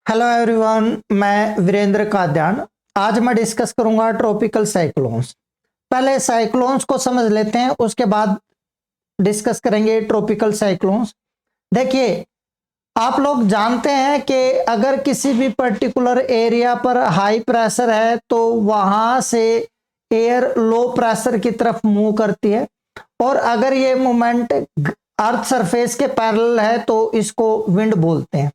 Hello everyone, मैं वीरेंद्र काद्यान। आज मैं डिस्कस करूंगा ट्रॉपिकल साइक्लोन्स। पहले साइक्लोन्स को समझ लेते हैं, उसके बाद डिस्कस करेंगे ट्रॉपिकल साइक्लोन्स। देखिए, आप लोग जानते हैं कि अगर किसी भी पर्टिकुलर एरिया पर हाई प्रेशर है तो वहां से एयर लो प्रेशर की तरफ मूव करती है, और अगर ये मूवमेंट अर्थ सरफेस के पैरेलल है तो इसको विंड बोलते हैं।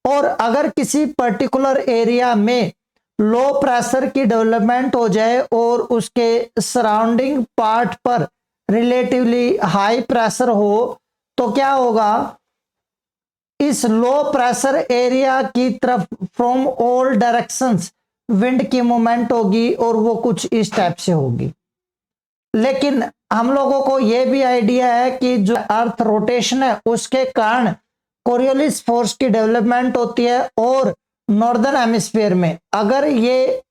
और अगर किसी पर्टिकुलर एरिया में लो प्रेशर की डेवलपमेंट हो जाए और उसके सराउंडिंग पार्ट पर रिलेटिवली हाई प्रेशर हो तो क्या होगा, इस लो प्रेशर एरिया की तरफ फ्रॉम ऑल डायरेक्शंस विंड की मूवमेंट होगी और वो कुछ इस टाइप से होगी। लेकिन हम लोगों को यह भी आइडिया है कि जो अर्थ रोटेशन है उसके कारण कोरियोलिस फोर्स की डेवलपमेंट होती है, और नॉर्दर्न हेमिस्फीयर में अगर ये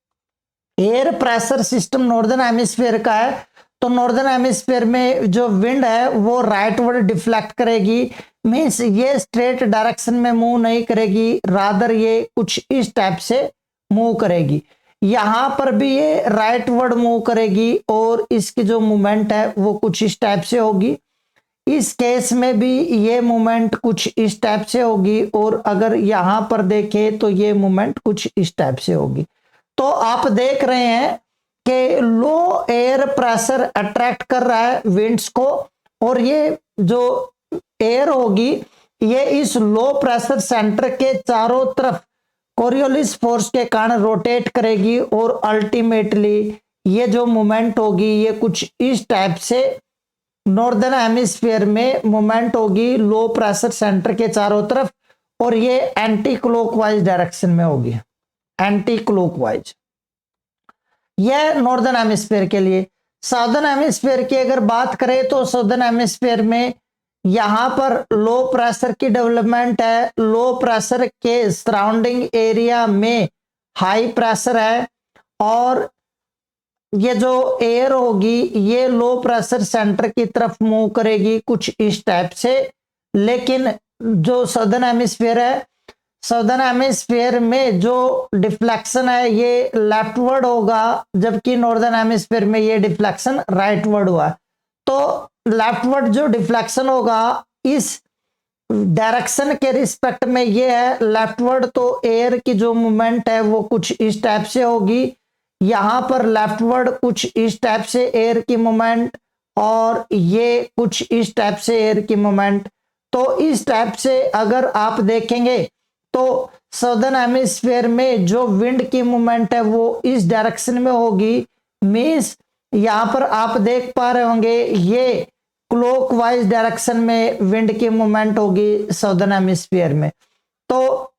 air pressure system northern hemisphere का है तो नॉर्दर्न हेमिस्फीयर में जो विंड है वो राइटवर्ड डिफ्लेक्ट करेगी। मींस ये स्ट्रेट डायरेक्शन में मूव नहीं करेगी, रादर ये कुछ इस टाइप से मूव करेगी। यहां पर भी ये राइटवर्ड मूव करेगी और इसकी जो मूवमेंट है वो कुछ इस टाइप से होगी। इस केस में भी ये मूवमेंट कुछ इस टाइप से होगी, और अगर यहां पर देखें तो ये मूवमेंट कुछ इस टाइप से होगी। तो आप देख रहे हैं कि लो एयर प्रेशर अट्रैक्ट कर रहा है विंड्स को, और ये जो एयर होगी ये इस लो प्रेशर सेंटर के चारों तरफ कोरियोलिस फोर्स के कारण रोटेट करेगी, और अल्टीमेटली ये जो मूवमेंट होगी ये कुछ इस टाइप से नॉर्दर्न हेमिस्फीयर में मूवमेंट होगी लो प्रेशर सेंटर के चारों तरफ, और ये एंटी क्लॉकवाइज डायरेक्शन में होगी। एंटी क्लॉकवाइज यह नॉर्दर्न हेमिस्फीयर के लिए। साउदर्न हेमिस्फीयर की अगर बात करें तो साउदर्न हेमिस्फीयर में यहां पर लो प्रेशर की डेवलपमेंट है, लो प्रेशर के सराउंडिंग एरिया में हाई प्रेशर है, और ये जो एयर होगी ये लो प्रेशर सेंटर की तरफ मूव करेगी कुछ इस टाइप से। लेकिन जो सदर्न हेमिस्फीयर है, सदर्न हेमिस्फीयर में जो डिफ्लेक्शन है ये लेफ्टवर्ड होगा, जबकि नॉर्दर्न हेमिस्फीयर में ये डिफ्लेक्शन राइटवर्ड हुआ। तो लेफ्टवर्ड जो डिफ्लेक्शन होगा इस डायरेक्शन के रिस्पेक्ट में ये है लेफ्टवर्ड, तो एयर की जो मूवमेंट है वो कुछ इस टाइप से होगी। यहां पर लेफ्टवर्ड कुछ इस टाइप से एयर की मूवमेंट, और ये कुछ इस टाइप से एयर की मूवमेंट। तो इस टाइप से अगर आप देखेंगे तो साउदर्न हेमिस्फीयर में जो विंड की मूवमेंट है वो इस डायरेक्शन में होगी। मींस यहां पर आप देख पा रहे होंगे ये क्लॉकवाइज डायरेक्शन में विंड की मूवमेंट होगी साउदर्न हेमिस्फीयर में। तो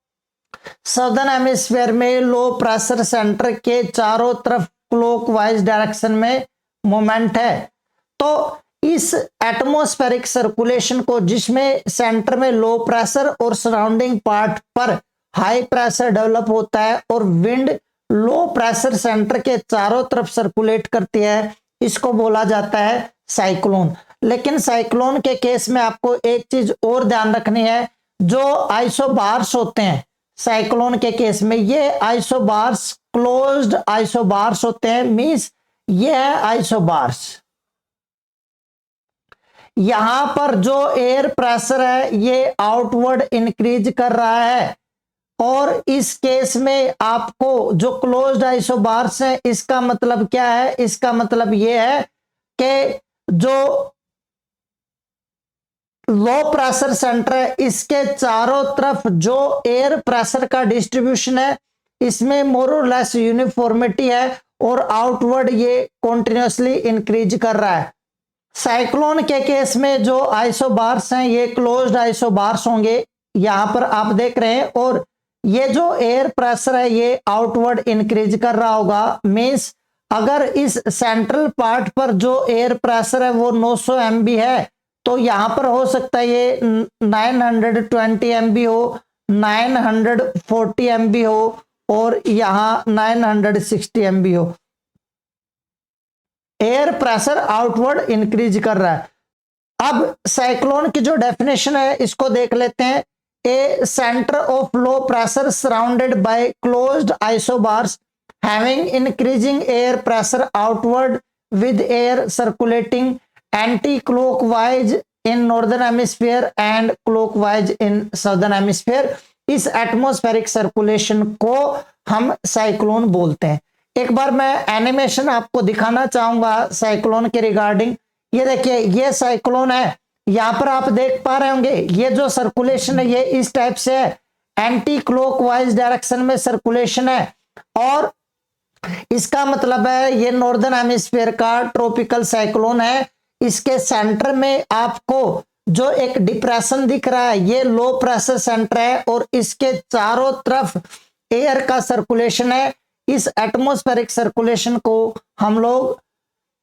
साउदर्न हेमिस्फीयर में लो प्रेशर सेंटर के चारों तरफ क्लॉकवाइज डायरेक्शन में मोमेंट है। तो इस एटमॉस्फेरिक सर्कुलेशन को, जिसमें सेंटर में लो प्रेशर और सराउंडिंग पार्ट पर हाई प्रेशर डेवलप होता है और विंड लो प्रेशर सेंटर के चारों तरफ सर्कुलेट करती है, इसको बोला जाता है साइक्लोन। लेकिन साइक्लोन के केस में आपको एक चीज और ध्यान रखनी है, जो आइसोबार्स होते हैं साइक्लोन के केस में, ये आइसोबार्स क्लोज्ड आइसोबार्स होते हैं। मींस ये है आइसोबार्स। यहां पर जो एयर प्रेशर है ये आउटवर्ड इंक्रीज कर रहा है, और इस केस में आपको जो क्लोज्ड आइसोबार्स है इसका मतलब क्या है, इसका मतलब ये है कि जो लो प्रेशर सेंटर है इसके चारों तरफ जो एयर प्रेशर का डिस्ट्रीब्यूशन है इसमें मोर और लेस यूनिफॉर्मिटी है, और आउटवर्ड ये कॉन्टिन्यूसली इंक्रीज कर रहा है। साइक्लोन के केस में जो आइसोबार्स हैं ये क्लोज्ड आइसोबार्स होंगे, यहां पर आप देख रहे हैं, और ये जो एयर प्रेशर है ये आउटवर्ड इंक्रीज कर रहा होगा। मींस अगर इस सेंट्रल पार्ट पर जो एयर प्रेशर है वो 900 MB है तो यहां पर हो सकता है ये 920 MB हो, 940 MB हो, और यहां 960 MB हो। एयर प्रेशर आउटवर्ड इंक्रीज कर रहा है। अब साइक्लोन की जो डेफिनेशन है इसको देख लेते हैं। a center of low pressure surrounded by closed isobars having increasing air pressure outward with air circulating anti-clockwise in northern hemisphere and clockwise in southern hemisphere. इस एटमॉस्फेरिक सर्कुलेशन को हम साइक्लोन बोलते हैं। एक बार मैं एनिमेशन आपको दिखाना चाहूंगा साइक्लोन के रिगार्डिंग। ये देखिए, ये साइक्लोन है, यहां पर आप देख पा रहे होंगे ये जो सर्कुलेशन है ये इस टाइप से है, एंटी क्लॉकवाइज डायरेक्शन में सर्कुलेशन है, और इसका मतलब है ये नॉर्दर्न हेमिस्फीयर का ट्रॉपिकल साइक्लोन है। इसके सेंटर में आपको जो एक डिप्रेशन दिख रहा है ये लो प्रेशर सेंटर है, और इसके चारों तरफ एयर का सर्कुलेशन है। इस एटमॉस्फेरिक सर्कुलेशन को हम लोग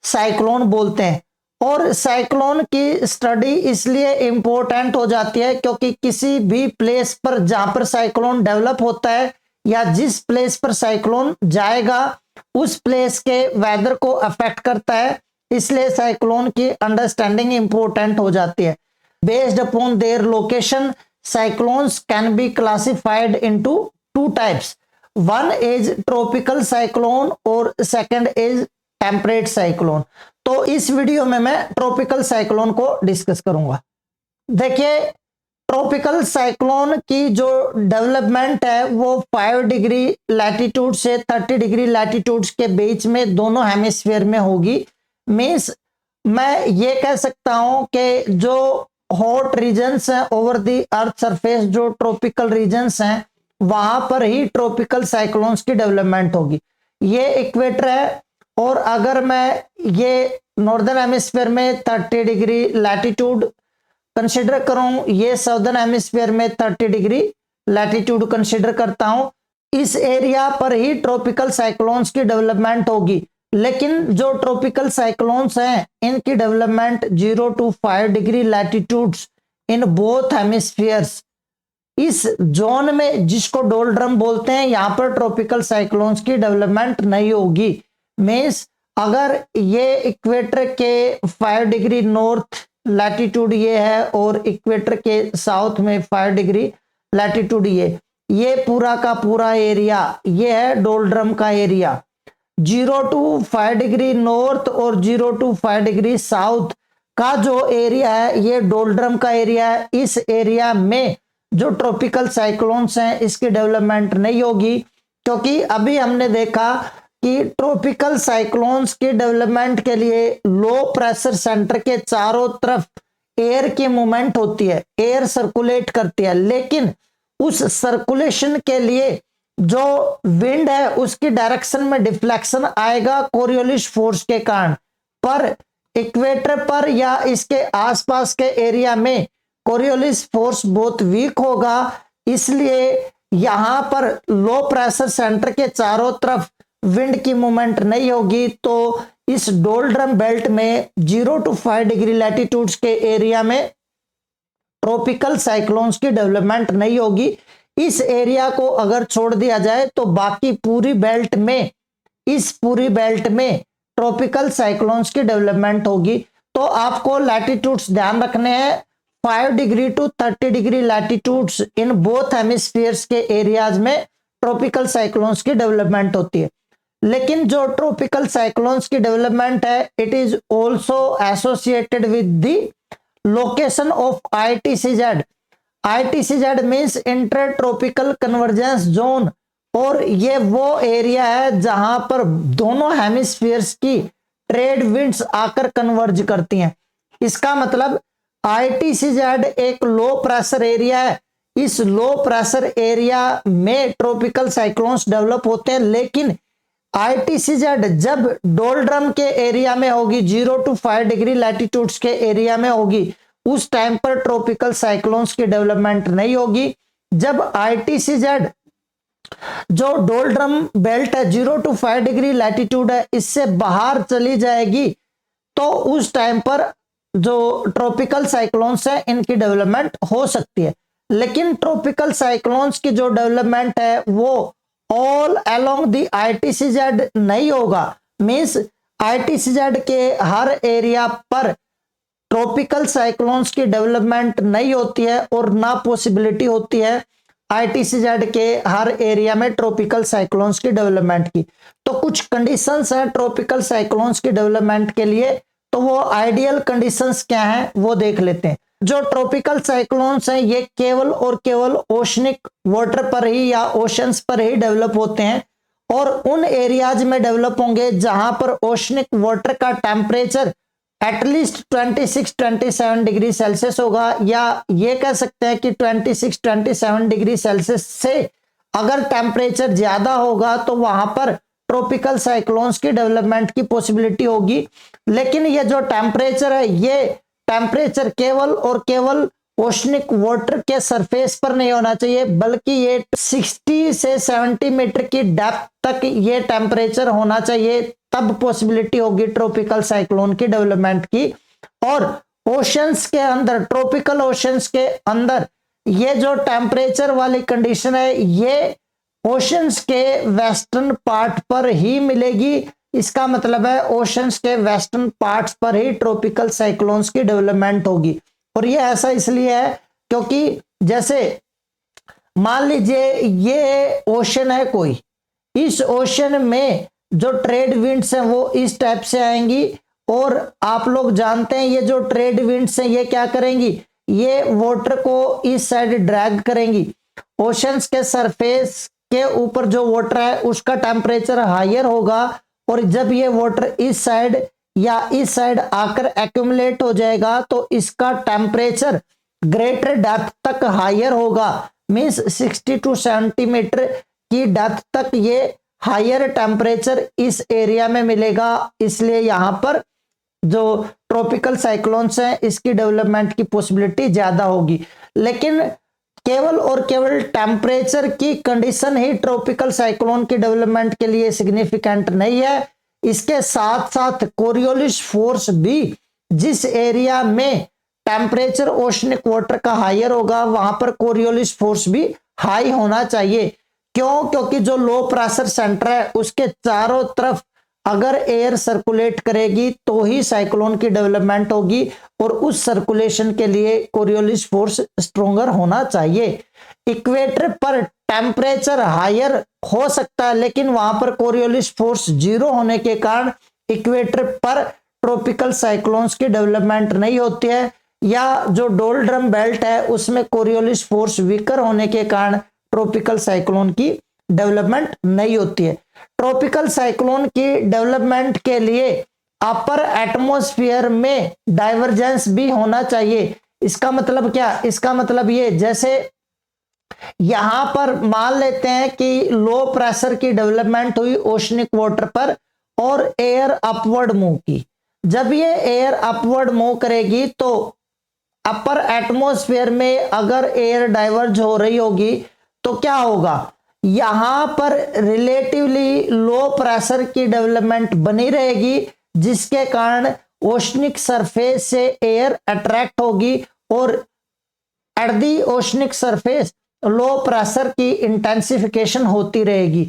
साइक्लोन बोलते हैं। और साइक्लोन की स्टडी इसलिए इंपॉर्टेंट हो जाती है क्योंकि किसी भी प्लेस पर जहां पर साइक्लोन डेवलप होता है या जिस प्लेस पर साइक्लोन जाएगा उस प्लेस के वेदर को अफेक्ट करता है, इसलिए साइक्लोन की अंडरस्टैंडिंग इंपॉर्टेंट हो जाती है। Based upon their location cyclones can be classified into two types. One is tropical cyclone और second is temperate cyclone. तो इस वीडियो में मैं ट्रॉपिकल साइक्लोन को डिस्कस करूंगा। देखिए, ट्रॉपिकल साइक्लोन की जो डेवलपमेंट है वो 5 डिग्री लैटिट्यूड से 30 डिग्री लैटिट्यूड के बीच में दोनों हेमिस्फीयर में होगी। मींस मैं ये कह सकता हूं कि जो हॉट रीजन्स हैं ओवर द अर्थ सरफेस, जो ट्रॉपिकल रीजन्स हैं, वहां पर ही ट्रॉपिकल साइक्लोन्स की डेवलपमेंट होगी। ये इक्वेटर है, और अगर मैं ये नॉर्दर्न हेमिस्फीयर में 30 डिग्री लैटिट्यूड कंसीडर करूं, ये साउदर्न हेमिस्फीयर में 30 डिग्री लैटिट्यूड कंसीडर करता हूं, इस एरिया पर ही ट्रॉपिकल साइक्लोन्स की डेवलपमेंट होगी। लेकिन जो ट्रॉपिकल साइक्लोन्स हैं इनकी development 0 to 5 degree latitudes in both hemispheres, इस जोन में जिसको डोल्ड्रम बोलते हैं, यहां पर ट्रॉपिकल साइक्लोन्स की डेवलपमेंट नहीं होगी। मींस अगर ये इक्वेटर के 5 डिग्री नॉर्थ लैटिट्यूड ये है और इक्वेटर के साउथ में 5 डिग्री लैटिट्यूड ये पूरा का पूरा एरिया ये है डोल्ड्रम का एरिया। 0 to 5 डिग्री नॉर्थ और 0 to 5 डिग्री साउथ का जो एरिया है ये डोल्ड्रम का एरिया है। इस एरिया में जो ट्रॉपिकल साइक्लोन्स हैं इसकी डेवलपमेंट नहीं होगी, क्योंकि अभी हमने देखा कि ट्रॉपिकल साइक्लोन्स की डेवलपमेंट के लिए लो प्रेशर सेंटर के चारों तरफ एयर की मूवमेंट होती है, एयर सर्कुलेट करती है, लेकिन उस सर्कुलेशन के लिए जो विंड है उसकी डायरेक्शन में डिफ्लेक्शन आएगा कोरियोलिस फोर्स के कारण। पर इक्वेटर पर या इसके आसपास के एरिया में कोरियोलिस फोर्स बहुत वीक होगा, इसलिए यहां पर लो प्रेशर सेंटर के चारों तरफ विंड की मूवमेंट नहीं होगी। तो इस डोल्ड्रम बेल्ट में 0 to 5 डिग्री लैटिट्यूड्स के एरिया में ट्रॉपिकल साइक्लोन्स की डेवलपमेंट नहीं होगी। इस एरिया को अगर छोड़ दिया जाए तो बाकी पूरी बेल्ट में, इस पूरी बेल्ट में ट्रॉपिकल साइक्लोन्स की डेवलपमेंट होगी। तो आपको लैटिट्यूड्स ध्यान रखने हैं, 5 degree to 30 degree latitudes in both hemispheres के एरियाज में ट्रॉपिकल साइक्लोन्स की डेवलपमेंट होती है। लेकिन जो ट्रॉपिकल साइक्लोन्स की डेवलपमेंट है it is also associated with the location of ITCZ। ITCZ means inter tropical convergence zone, और ये वो एरिया है जहां पर दोनों हेमिस्फीयर्स की ट्रेड विंड्स आकर कन्वर्ज करती हैं। इसका मतलब ITCZ एक लो प्रेशर एरिया है, इस लो प्रेशर एरिया में ट्रॉपिकल साइक्लोन्स डेवलप होते हैं। लेकिन ITCZ जब डोल्ड्रम के एरिया में होगी, 0 to 5 डिग्री लैटिट्यूड्स के एरिया में होगी, उस टाइम पर ट्रॉपिकल साइक्लोन्स की डेवलपमेंट नहीं होगी। जब ITCZ जो डोल्ड्रम बेल्ट है 0 to 5 डिग्री लैटिट्यूड है इससे बाहर चली जाएगी, तो उस टाइम पर जो ट्रॉपिकल साइक्लोन्स है इनकी डेवलपमेंट हो सकती है। लेकिन ट्रॉपिकल साइक्लोन्स की जो डेवलपमेंट है वो ऑल अलोंग द ITCZ नहीं होगा। मींस ITCZ के हर एरिया पर ट्रॉपिकल साइक्लोन्स की डेवलपमेंट नहीं होती है और ना पॉसिबिलिटी होती है ITCZ के हर एरिया में ट्रॉपिकल साइक्लोन्स की डेवलपमेंट की। तो कुछ कंडीशंस हैं ट्रॉपिकल साइक्लोन्स की डेवलपमेंट के लिए, तो वो आइडियल कंडीशंस क्या हैं वो देख लेते हैं। जो ट्रॉपिकल साइक्लोन्स हैं ये केवल और केवल ओशनिक वाटर पर ही या ओशंस पर ही डेवलप होते हैं और उन एरियाज में डेवलप होंगे जहां पर ओशनिक वाटर का टेम्परेचर एटलीस्ट 26-27 डिग्री सेल्सियस होगा, या ये कह सकते हैं कि 26-27 डिग्री सेल्सियस से अगर टेम्परेचर ज्यादा होगा तो वहां पर ट्रॉपिकल साइक्लोन्स की डेवलपमेंट की पॉसिबिलिटी होगी। लेकिन ये जो टेम्परेचर है ये टेम्परेचर केवल और केवल ओशनिक वाटर के सरफेस पर नहीं होना चाहिए, बल्कि ये 60 से 70 मीटर की डेप्थ तक ये टेम्परेचर होना चाहिए, तब पॉसिबिलिटी होगी ट्रॉपिकल साइक्लोन की डेवलपमेंट की। और ओशंस के अंदर, ट्रॉपिकल ओशंस के अंदर ये जो टेम्परेचर वाली कंडीशन है ये ओशंस के वेस्टर्न पार्ट पर ही मिलेगी। इसका मतलब है ओशंस के वेस्टर्न पार्ट्स पर ही ट्रॉपिकल साइक्लोन्स की डेवलपमेंट होगी। और ये ऐसा इसलिए है क्योंकि जैसे मान लीजिए ये ओशन है कोई, इस ओशन में जो ट्रेड विंड्स हैं वो इस टाइप से आएंगी और आप लोग जानते हैं ये जो ट्रेड विंड्स हैं ये क्या करेंगी, ये वाटर को इस साइड ड्रैग करेंगी। ओशंस के सरफेस के ऊपर जो वाटर है उसका टेम्परेचर हायर होगा और जब ये वाटर इस साइड या इस साइड आकर एक्यूमुलेट हो जाएगा तो इसका टेम्परेचर ग्रेटर डेप्थ तक हायर होगा, मींस 60 to 70 मीटर की डेप्थ तक ये हायर टेम्परेचर इस एरिया में मिलेगा। इसलिए यहां पर जो ट्रॉपिकल साइक्लोन्स हैं इसकी डेवलपमेंट की पॉसिबिलिटी ज्यादा होगी। लेकिन केवल और केवल टेम्परेचर की कंडीशन ही ट्रॉपिकल साइक्लोन की डेवलपमेंट के लिए सिग्निफिकेंट नहीं है, इसके साथ साथ कोरियोलिस फोर्स भी, जिस एरिया में टेम्परेचर ओशनिक वाटर का हायर होगा वहां पर कोरियोलिस फोर्स भी हाई होना चाहिए। क्यों? क्योंकि जो लो प्रेशर सेंटर है उसके चारों तरफ अगर एयर सर्कुलेट करेगी तो ही साइक्लोन की डेवलपमेंट होगी और उस सर्कुलेशन के लिए कोरियोलिस फोर्स स्ट्रोंगर होना चाहिए। इक्वेटर पर टेम्परेचर हायर हो सकता है लेकिन वहां पर कोरियोलिस फोर्स जीरो होने के कारण इक्वेटर पर ट्रॉपिकल साइक्लोन्स की डेवलपमेंट नहीं होती है, या जो डोल्ड्रम बेल्ट है उसमें कोरियोलिस फोर्स वीकर होने के कारण ट्रॉपिकल साइक्लोन की डेवलपमेंट नहीं होती है। ट्रॉपिकल साइक्लोन की डेवलपमेंट के लिए अपर एटमॉस्फेयर में डाइवर्जेंस भी होना चाहिए। इसका मतलब क्या? इसका मतलब ये, जैसे यहां पर मान लेते हैं कि लो प्रेशर की डेवलपमेंट हुई ओशनिक वाटर पर और एयर अपवर्ड मूव की। जब ये एयर अपवर्ड मूव करेगी तो अपर एटमॉस्फेयर में अगर एयर डाइवर्ज हो रही होगी तो क्या होगा, यहां पर रिलेटिवली लो प्रेशर की डेवलपमेंट बनी रहेगी जिसके कारण ओशनिक सरफेस से एयर अट्रैक्ट होगी और at the oceanic surface low pressure की इंटेंसिफिकेशन होती रहेगी।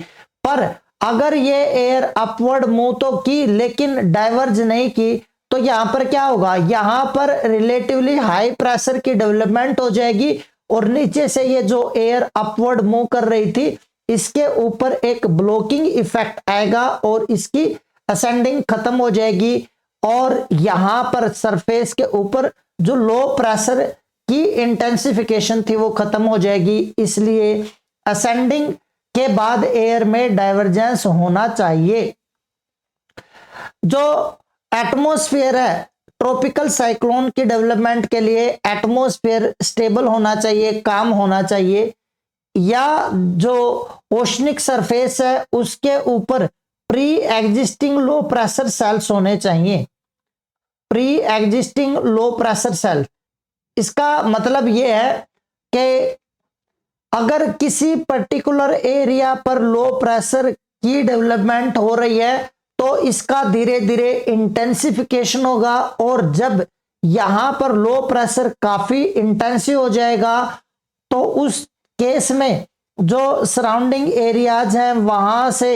पर अगर ये एयर अपवर्ड मूव तो की लेकिन डाइवर्ज नहीं की तो यहां पर क्या होगा, यहां पर रिलेटिवली हाई प्रेशर की डेवलपमेंट हो जाएगी और नीचे से ये जो एयर अपवर्ड मूव कर रही थी इसके ऊपर एक ब्लॉकिंग इफेक्ट आएगा और इसकी असेंडिंग खत्म हो जाएगी और यहां पर सरफेस के ऊपर जो लो प्रेशर की इंटेंसिफिकेशन थी वो खत्म हो जाएगी। इसलिए असेंडिंग के बाद एयर में डाइवर्जेंस होना चाहिए। जो एटमॉस्फेयर है, ट्रॉपिकल साइक्लोन की डेवलपमेंट के लिए एटमॉस्फेयर स्टेबल होना चाहिए, काम होना चाहिए, या जो ओशनिक सरफेस है उसके ऊपर pre existing low pressure cells होने चाहिए। Pre existing low pressure cell, इसका मतलब यह है कि अगर किसी पर्टिकुलर एरिया पर लो प्रेशर की डेवलपमेंट हो रही है तो इसका धीरे धीरे इंटेंसिफिकेशन होगा और जब यहां पर लो प्रेशर काफी इंटेंसिव हो जाएगा तो उस केस में जो सराउंडिंग एरियाज हैं वहां से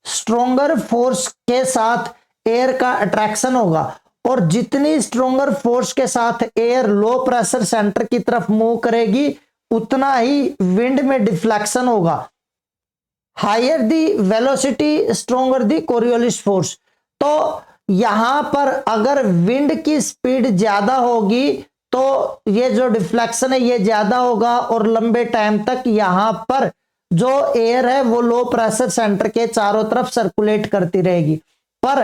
स्ट्रोंगर फोर्स के साथ एयर का अट्रैक्शन होगा और जितनी स्ट्रोंगर फोर्स के साथ एयर लो प्रेशर सेंटर की तरफ मूव करेगी उतना ही विंड में डिफ्लेक्शन होगा। Higher the velocity stronger the Coriolis force. तो यहां पर अगर विंड की स्पीड ज्यादा होगी तो ये जो डिफ्लेक्शन है ये ज्यादा होगा और लंबे टाइम तक यहां पर जो एयर है वो लो प्रेशर सेंटर के चारों तरफ सर्कुलेट करती रहेगी। पर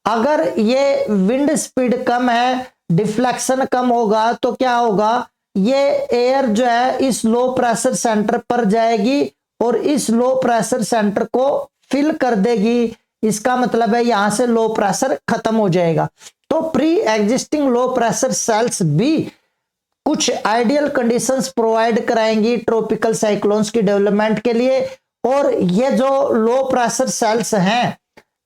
अगर ये विंड स्पीड कम है, डिफ्लेक्शन कम होगा, तो क्या होगा, ये एयर जो है इस लो प्रेशर सेंटर पर जाएगी और इस लो प्रेशर सेंटर को फिल कर देगी। इसका मतलब है यहां से लो प्रेशर खत्म हो जाएगा। तो pre existing low pressure cells भी कुछ आइडियल कंडीशंस प्रोवाइड कराएंगी ट्रॉपिकल साइक्लोन्स की डेवलपमेंट के लिए। और ये जो लो प्रेशर सेल्स हैं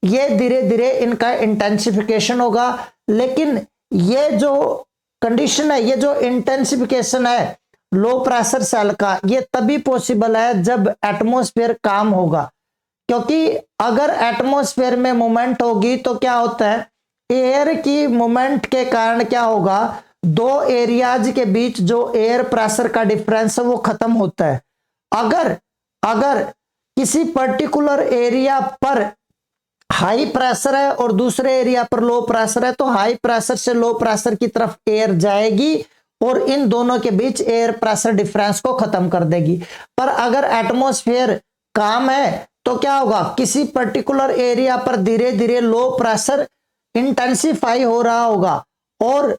ये धीरे धीरे इनका इंटेंसिफिकेशन होगा। लेकिन ये जो कंडीशन है, ये जो इंटेंसिफिकेशन है लो प्रेशर सेल का, ये तभी पॉसिबल है जब एटमॉस्फेयर काम होगा। क्योंकि अगर एटमॉस्फेयर में मूवमेंट होगी तो क्या होता है, एयर की मूवमेंट के कारण क्या होगा, दो एरियाज के बीच जो एयर प्रेशर का डिफरेंस है वो खत्म होता है। अगर किसी पर्टिकुलर एरिया पर हाई प्रेशर है और दूसरे एरिया पर लो प्रेशर है तो हाई प्रेशर से लो प्रेशर की तरफ एयर जाएगी और इन दोनों के बीच एयर प्रेशर डिफरेंस को खत्म कर देगी। पर अगर एटमॉस्फेयर काम है तो क्या होगा, किसी पर्टिकुलर एरिया पर धीरे धीरे लो प्रेशर इंटेंसिफाई हो रहा होगा और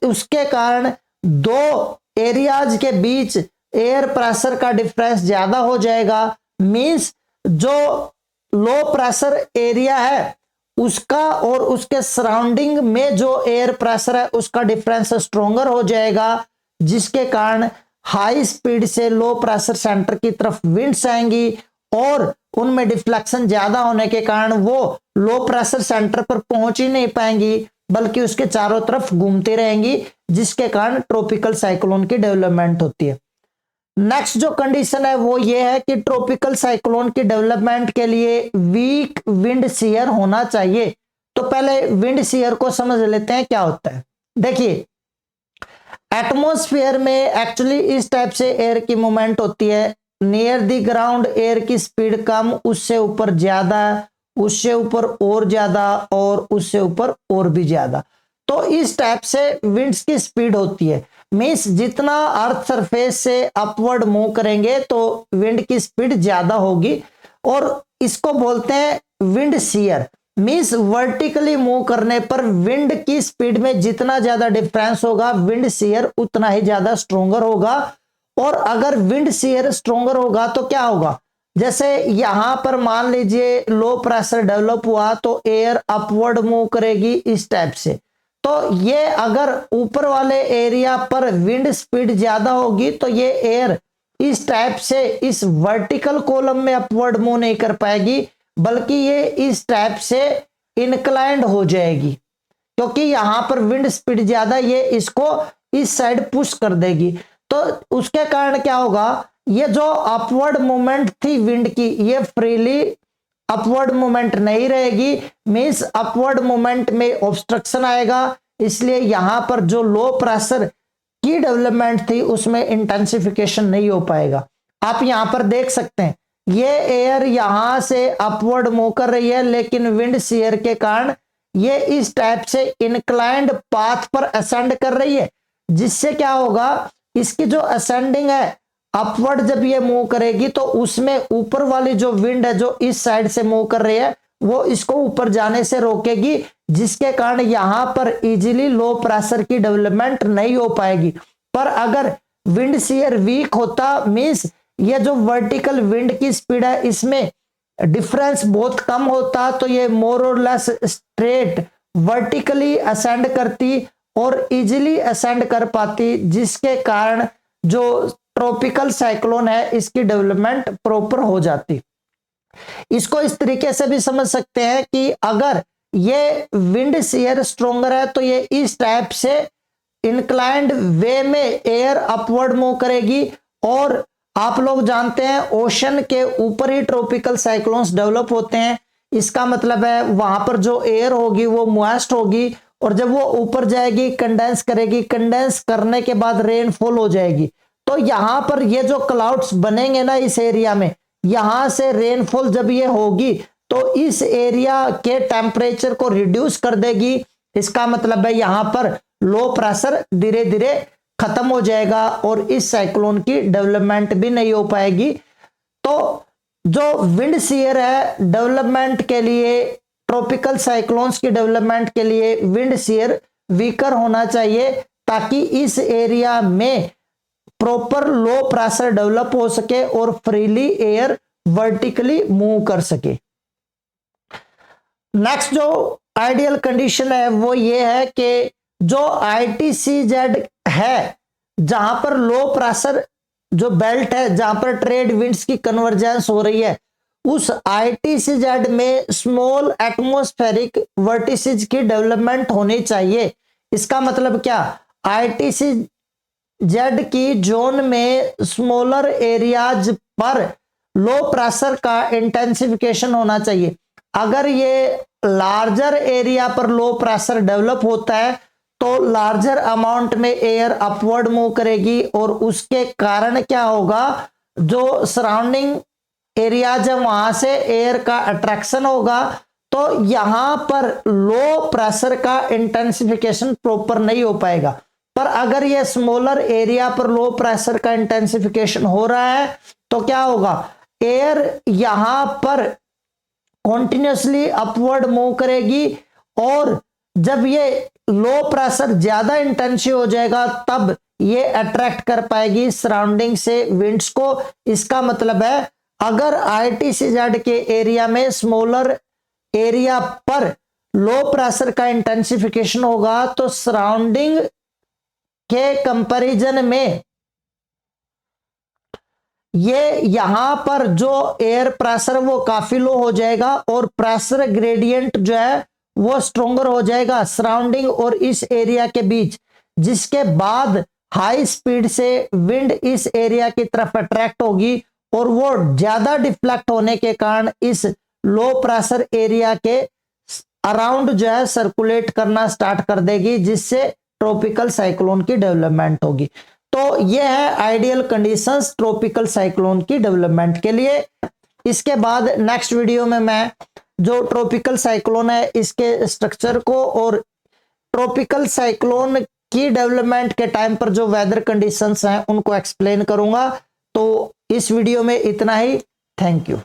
उसके कारण दो एरियाज के बीच एयर प्रेशर का डिफरेंस ज्यादा हो जाएगा। मींस जो लो प्रेशर एरिया है उसका और उसके सराउंडिंग में जो एयर प्रेशर है उसका डिफरेंस स्ट्रोंगर हो जाएगा, जिसके कारण हाई स्पीड से लो प्रेशर सेंटर की तरफ विंड्स आएंगी और उनमें डिफ्लेक्शन ज्यादा होने के कारण वो लो प्रेशर सेंटर पर पहुंच ही नहीं पाएंगी बल्कि उसके चारों तरफ घूमती रहेंगी, जिसके कारण ट्रॉपिकल साइक्लोन की डेवलपमेंट होती है। नेक्स्ट जो कंडीशन है वो ये है कि ट्रॉपिकल साइक्लोन की डेवलपमेंट के लिए वीक विंड शेयर होना चाहिए। तो पहले विंड शेयर को समझ लेते हैं क्या होता है। देखिए, एटमॉस्फेयर में एक्चुअली इस टाइप से एयर की मूवमेंट होती है, नियर द ग्राउंड एयर की स्पीड कम, उससे ऊपर ज्यादा, उससे ऊपर और ज्यादा और उससे ऊपर और भी ज्यादा। तो इस टाइप से विंड्स की स्पीड होती है। मींस जितना अर्थ सरफेस से अपवर्ड मूव करेंगे तो विंड की स्पीड ज्यादा होगी और इसको बोलते हैं wind shear. Means vertically move करने पर विंड की स्पीड में जितना ज्यादा डिफरेंस होगा विंड शेयर उतना ही ज्यादा स्ट्रोंगर होगा। और अगर विंड शेयर स्ट्रोंगर होगा तो क्या होगा, जैसे यहां पर मान लीजिए लो प्रेशर डेवलप हुआ तो एयर अपवर्ड मूव करेगी इस टाइप से। तो ये अगर ऊपर वाले एरिया पर विंड स्पीड ज्यादा होगी तो ये एयर इस टाइप से इस वर्टिकल कॉलम में अपवर्ड मूव नहीं कर पाएगी बल्कि ये इस टाइप से इंक्लाइंड हो जाएगी, क्योंकि यहां पर विंड स्पीड ज्यादा, ये इसको इस साइड पुश कर देगी। तो उसके कारण क्या होगा, ये जो अपवर्ड मूवमेंट थी विंड की ये फ्रीली अपवर्ड मूवमेंट नहीं रहेगी। मींस अपवर्ड मूवमेंट में ऑब्स्ट्रक्शन आएगा, इसलिए यहां पर जो लो प्रेशर की डेवलपमेंट थी उसमें इंटेंसिफिकेशन नहीं हो पाएगा। आप यहां पर देख सकते हैं ये एयर यहां से अपवर्ड मूव कर रही है लेकिन विंड शेयर के कारण ये इस टाइप से इंक्लाइंड पाथ पर असेंड कर रही है, जिससे क्या होगा, इसकी जो असेंडिंग है अपवर्ड जब ये मूव करेगी तो उसमें ऊपर वाली जो विंड है जो इस साइड से मूव कर रही है वो इसको ऊपर जाने से रोकेगी, जिसके कारण यहां पर इजीली लो प्रेशर की डेवलपमेंट नहीं हो पाएगी। पर अगर विंड शेयर वीक होता, मींस ये जो वर्टिकल विंड की स्पीड है इसमें डिफरेंस बहुत कम होता तो ये मोर और लेस स्ट्रेट वर्टिकली असेंड करती और इजीली असेंड कर पाती, जिसके कारण जो ट्रॉपिकल साइक्लोन है इसकी डेवलपमेंट प्रॉपर हो जाती। इसको इस तरीके से भी समझ सकते हैं कि अगर ये विंड शेयर स्ट्रोंगर है तो ये इस टाइप से इंक्लाइंड वे में एयर अपवर्ड मूव करेगी। और आप लोग जानते हैं ओशन के ऊपर ही ट्रॉपिकल साइक्लोन्स डेवलप होते हैं, इसका मतलब है वहां पर जो एयर होगी वो मॉइस्ट होगी और जब वो ऊपर जाएगी कंडेंस करेगी, कंडेंस करने के बाद रेनफॉल हो जाएगी। तो यहां पर ये जो क्लाउड्स बनेंगे ना इस एरिया में, यहां से रेनफॉल जब ये होगी तो इस एरिया के टेम्परेचर को रिड्यूस कर देगी। इसका मतलब है यहां पर लो प्रेशर धीरे धीरे खत्म हो जाएगा और इस साइक्लोन की डेवलपमेंट भी नहीं हो पाएगी। तो जो विंड शियर है डेवलपमेंट के लिए, ट्रॉपिकल साइक्लोन्स की डेवलपमेंट के लिए विंड शियर वीकर होना चाहिए, ताकि इस एरिया में प्रॉपर लो प्रेशर डेवलप हो सके और फ्रीली एयर वर्टिकली मूव कर सके। नेक्स्ट जो आइडियल कंडीशन है वो ये है कि जो ITCZ है, जहां पर लो प्रेशर जो बेल्ट है, जहां पर ट्रेड विंड्स की कन्वर्जेंस हो रही है, उस ITCZ में स्मॉल एटमॉस्फेरिक वर्टिसेज की डेवलपमेंट होनी चाहिए। इसका मतलब क्या, ITCZ की जोन में स्मॉलर एरियाज पर लो प्रेशर का इंटेंसिफिकेशन होना चाहिए। अगर ये लार्जर एरिया पर लो प्रेशर डेवलप होता है तो लार्जर अमाउंट में एयर अपवर्ड मूव करेगी और उसके कारण क्या होगा, जो सराउंडिंग एरियाज है वहां से एयर का अट्रैक्शन होगा। तो यहां पर लो प्रेशर का इंटेंसिफिकेशन प्रॉपर नहीं हो पाएगा। पर अगर ये स्मॉलर एरिया पर लो प्रेशर का इंटेंसिफिकेशन हो रहा है तो क्या होगा, एयर यहां पर कॉन्टिन्यूसली अपवर्ड मूव करेगी और जब ये लो प्रेशर ज्यादा इंटेंसिव हो जाएगा तब ये अट्रैक्ट कर पाएगी सराउंडिंग से विंड्स को। इसका मतलब है अगर ITCZ के एरिया में स्मॉलर एरिया पर लो प्रेशर का इंटेंसिफिकेशन होगा तो सराउंडिंग के कंपैरिजन में ये यहां पर जो एयर प्रेशर वो काफी लो हो जाएगा और प्रेशर ग्रेडियंट जो है वो स्ट्रोंगर हो जाएगा सराउंडिंग और इस एरिया के बीच, जिसके बाद हाई स्पीड से विंड इस एरिया की तरफ अट्रैक्ट होगी और वो ज्यादा डिफ्लेक्ट होने के कारण इस लो प्रेशर एरिया के अराउंड जो है सर्कुलेट करना स्टार्ट कर देगी, जिससे ट्रॉपिकल साइक्लोन की डेवलपमेंट होगी। तो ये है आइडियल कंडीशंस ट्रॉपिकल साइक्लोन की डेवलपमेंट के लिए। इसके बाद नेक्स्ट वीडियो में मैं जो ट्रॉपिकल साइक्लोन है इसके स्ट्रक्चर को और ट्रॉपिकल साइक्लोन की डेवलपमेंट के टाइम पर जो वेदर कंडीशंस हैं उनको एक्सप्लेन करूंगा। तो इस वीडियो में इतना ही। Thank you.